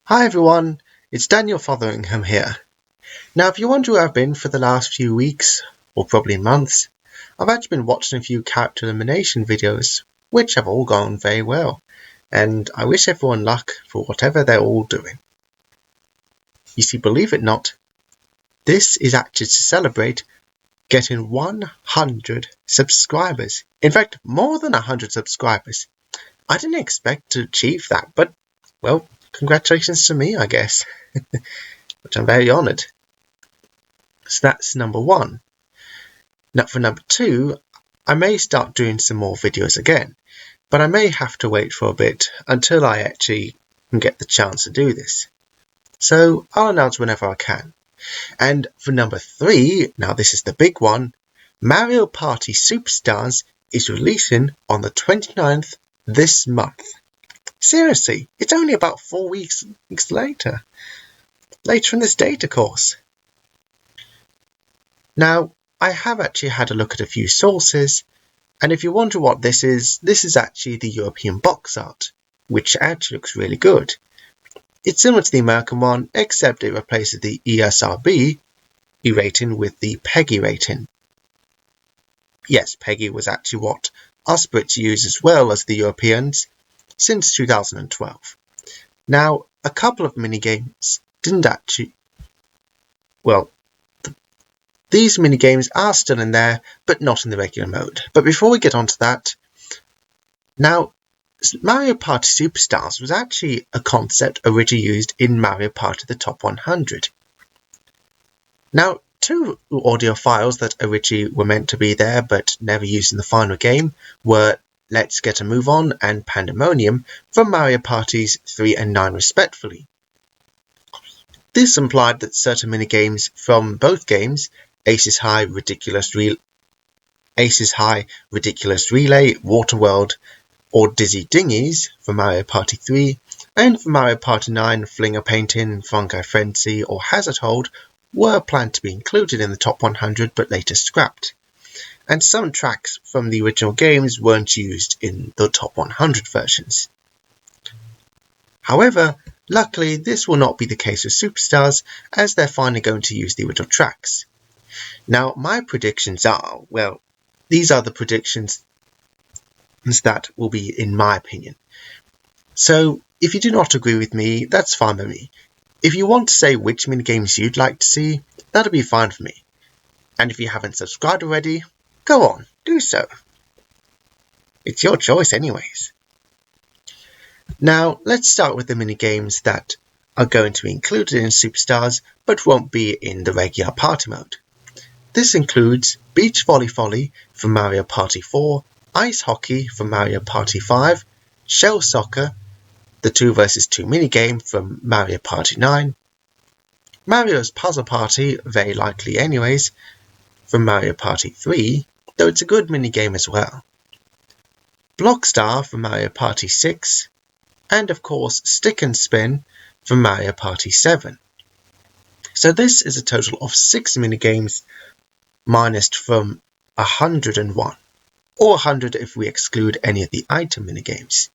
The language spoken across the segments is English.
Hi everyone, it's Daniel Fotheringham here. Now if you wonder where I've been for the last few weeks, or probably months, I've actually been watching a few character elimination videos, which have all gone very well, and I wish everyone luck for whatever they're all doing. You see, believe it or not, this is actually to celebrate getting 100 subscribers. In fact, more than 100 subscribers. I didn't expect to achieve that, but, well, congratulations to me, I guess, which I'm very honoured. So that's number one. Now for number two, I may start doing some more videos again, but I may have to wait for a bit until I actually can get the chance to do this. So I'll announce whenever I can. And for number three, now this is the big one, Mario Party Superstars is releasing on the 29th this month. Seriously, it's only about 4 weeks later. Later in this date, of course. Now, I have actually had a look at a few sources, and if you wonder what this is actually the European box art, which actually looks really good. It's similar to the American one, except it replaces the ESRB rating with the PEGI rating. Yes, PEGI was actually what us Brits use as well as the Europeans since 2012. Now, a couple of minigames didn't actually... Well, these minigames are still in there, but not in the regular mode. But before we get on to that, now, Mario Party Superstars was actually a concept originally used in Mario Party The Top 100. Now, two audio files that originally were meant to be there but never used in the final game were Let's Get a Move On and Pandemonium from Mario Parties 3 and 9 respectively. This implied that certain minigames from both games, Aces High, Ridiculous Relay, Waterworld, or Dizzy Dingies for Mario Party 3, and for Mario Party 9, Flinger Painting, Fungi Frenzy, or Hazard Hold were planned to be included in the Top 100 but later scrapped. And some tracks from the original games weren't used in the Top 100 versions. However, luckily this will not be the case with Superstars, as they're finally going to use the original tracks. Now, my predictions are, well, these are the predictions that will be in my opinion. So, if you do not agree with me, that's fine by me. If you want to say which minigames you'd like to see, that'll be fine for me. And if you haven't subscribed already, go on, do so. It's your choice anyways. Now, let's start with the minigames that are going to be included in Superstars, but won't be in the regular party mode. This includes Beach Volley Folly from Mario Party 4, Ice Hockey from Mario Party 5, Shell Soccer, the 2 vs 2 minigame from Mario Party 9, Mario's Puzzle Party, very likely anyways, from Mario Party 3, though it's a good minigame as well, Blockstar from Mario Party 6, and of course Stick and Spin from Mario Party 7. So this is a total of 6 minigames minus from 101. Or 100 if we exclude any of the item minigames.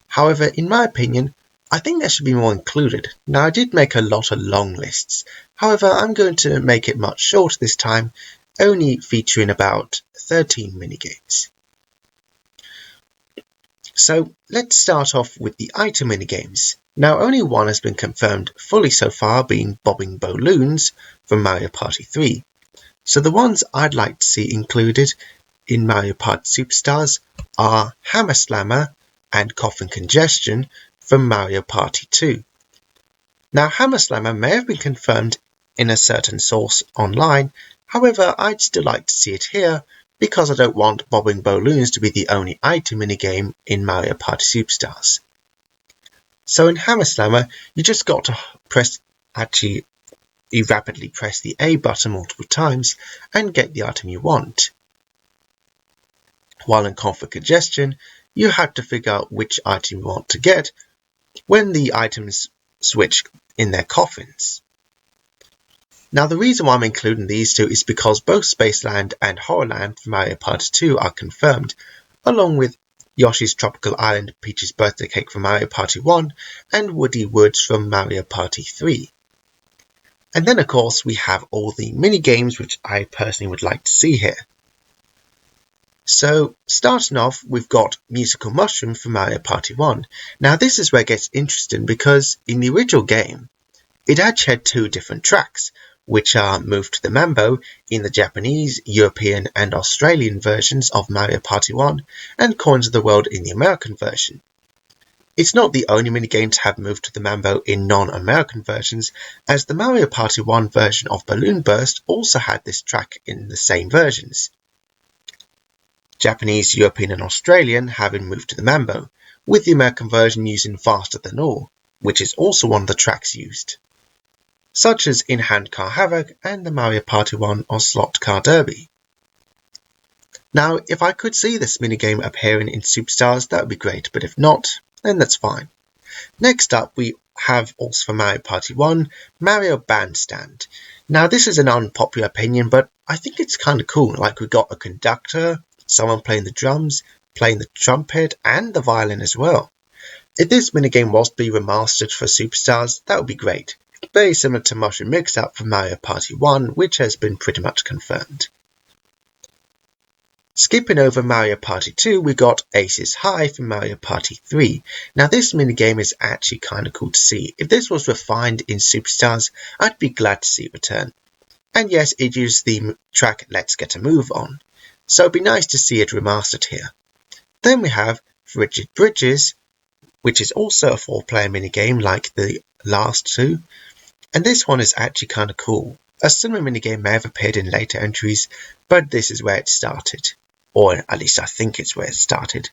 However, in my opinion, I think there should be more included. Now, I did make a lot of long lists. However, I'm going to make it much shorter this time, only featuring about 13 minigames. So, let's start off with the item minigames. Now, only one has been confirmed fully so far, being Bobbing Balloons from Mario Party 3. So the ones I'd like to see included in Mario Party Superstars are Hammer Slammer and Cough and Congestion from Mario Party 2. Now, Hammer Slammer may have been confirmed in a certain source online, however, I'd still like to see it here because I don't want Bobbing Balloons to be the only item minigame in Mario Party Superstars. So in Hammer Slammer, you just got to rapidly press the A button multiple times and get the item you want. While in Cough and Congestion, you have to figure out which item you want to get when the items switch in their coffins. Now, the reason why I'm including these two is because both Spaceland and Horrorland from Mario Party 2 are confirmed, along with Yoshi's Tropical Island Peach's Birthday Cake from Mario Party 1, and Woody Woods from Mario Party 3. And then of course we have all the mini games which I personally would like to see here. So starting off, we've got Musical Mushroom from Mario Party 1. Now this is where it gets interesting because in the original game, it actually had two different tracks, which are Move to the Mambo in the Japanese, European and Australian versions of Mario Party 1, and Coins of the World in the American version. It's not the only minigame to have Move to the Mambo in non-American versions, as the Mario Party 1 version of Balloon Burst also had this track in the same versions. Japanese, European and Australian having Move to the Mambo, with the American version using Faster Than All, which is also one of the tracks used, such as In Hand Car Havoc and the Mario Party 1 Slot Car Derby. Now, if I could see this minigame appearing in Superstars, that would be great, but if not, then that's fine. Next up, we have also for Mario Party 1, Mario Bandstand. Now, this is an unpopular opinion, but I think it's kind of cool. Like, we got a conductor, someone playing the drums, playing the trumpet, and the violin as well. If this minigame was to be remastered for Superstars, that would be great. Very similar to Mushroom Mix-Up from Mario Party 1, which has been pretty much confirmed. Skipping over Mario Party 2, we got Aces High from Mario Party 3. Now this minigame is actually kind of cool to see. If this was refined in Superstars, I'd be glad to see it return. And yes, it used the track Let's Get a Move On, so it'd be nice to see it remastered here. Then we have Frigid Bridges, which is also a 4-player minigame like the last two. And this one is actually kind of cool. A similar minigame may have appeared in later entries, but this is where it started. Or at least I think it's where it started.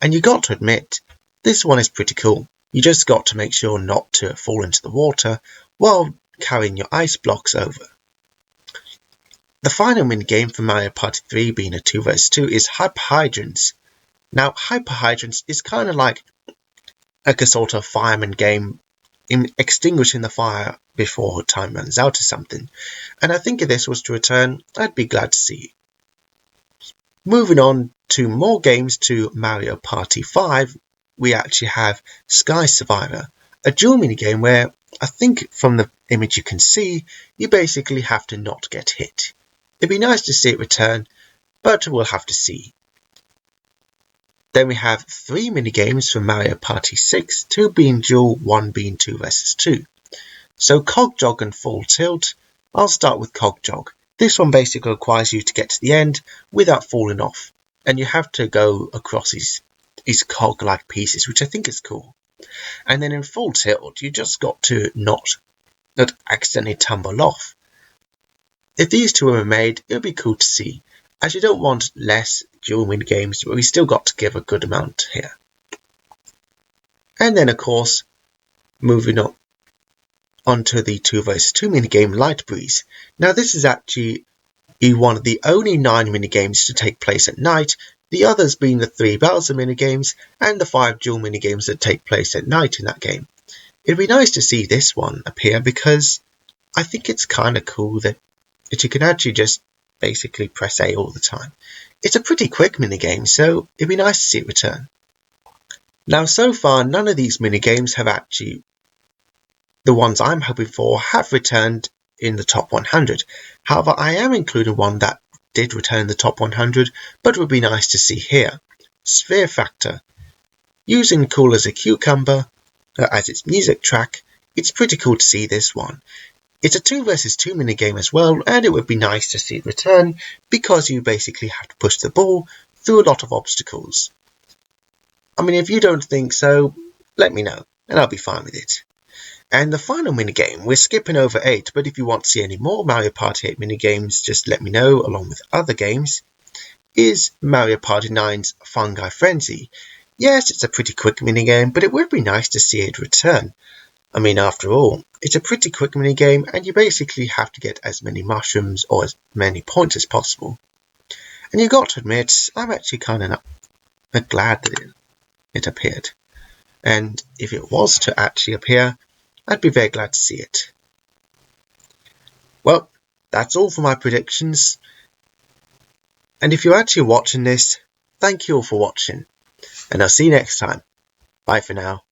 And you got to admit, this one is pretty cool. You just got to make sure not to fall into the water while carrying your ice blocks over. The final minigame for Mario Party 3 being a 2 vs 2 is Hyper Hydrants. Now Hyper Hydrants is kind of like a sort of fireman game, in extinguishing the fire before time runs out or something, and I think if this was to return, I'd be glad to see it. Moving on to more games to Mario Party 5, we actually have Sky Survivor, a dual minigame where I think from the image you can see, you basically have to not get hit. It'd be nice to see it return, but we'll have to see. Then we have 3 minigames from Mario Party 6, 2 being dual, 1 being 2 vs 2. So Cog Jog and Full Tilt. I'll start with Cog Jog. This one basically requires you to get to the end without falling off, and you have to go across these cog-like pieces, which I think is cool. And then in Full Tilt, you just got to not accidentally tumble off. If these two were made, it would be cool to see, as you don't want less dual minigames, but we still got to give a good amount here. And then of course, moving on to the 2 vs 2 minigame Light Breeze. Now this is actually one of the only 9 minigames to take place at night, the others being the 3 Bowser minigames and the 5 dual minigames that take place at night in that game. It'd be nice to see this one appear because I think it's kind of cool that you can actually just basically press A all the time. It's a pretty quick minigame, so it'd be nice to see it return. Now so far, none of these minigames have actually, the ones I'm hoping for, have returned in the top 100. However, I am including one that did return in the top 100, but would be nice to see here. Sphere Factor. Using Cool as a Cucumber as its music track, it's pretty cool to see this one. It's a 2 vs 2 minigame as well, and it would be nice to see it return because you basically have to push the ball through a lot of obstacles. I mean, if you don't think so, let me know, and I'll be fine with it. And the final minigame, we're skipping over 8, but if you want to see any more Mario Party 8 minigames, just let me know, along with other games, is Mario Party 9's Fungi Frenzy. Yes, it's a pretty quick minigame, but it would be nice to see it return. I mean, after all, it's a pretty quick minigame, and you basically have to get as many mushrooms or as many points as possible. And you got to admit, I'm actually kind of glad that it appeared. And if it was to actually appear, I'd be very glad to see it. Well, that's all for my predictions. And if you're actually watching this, thank you all for watching. and I'll see you next time. Bye for now.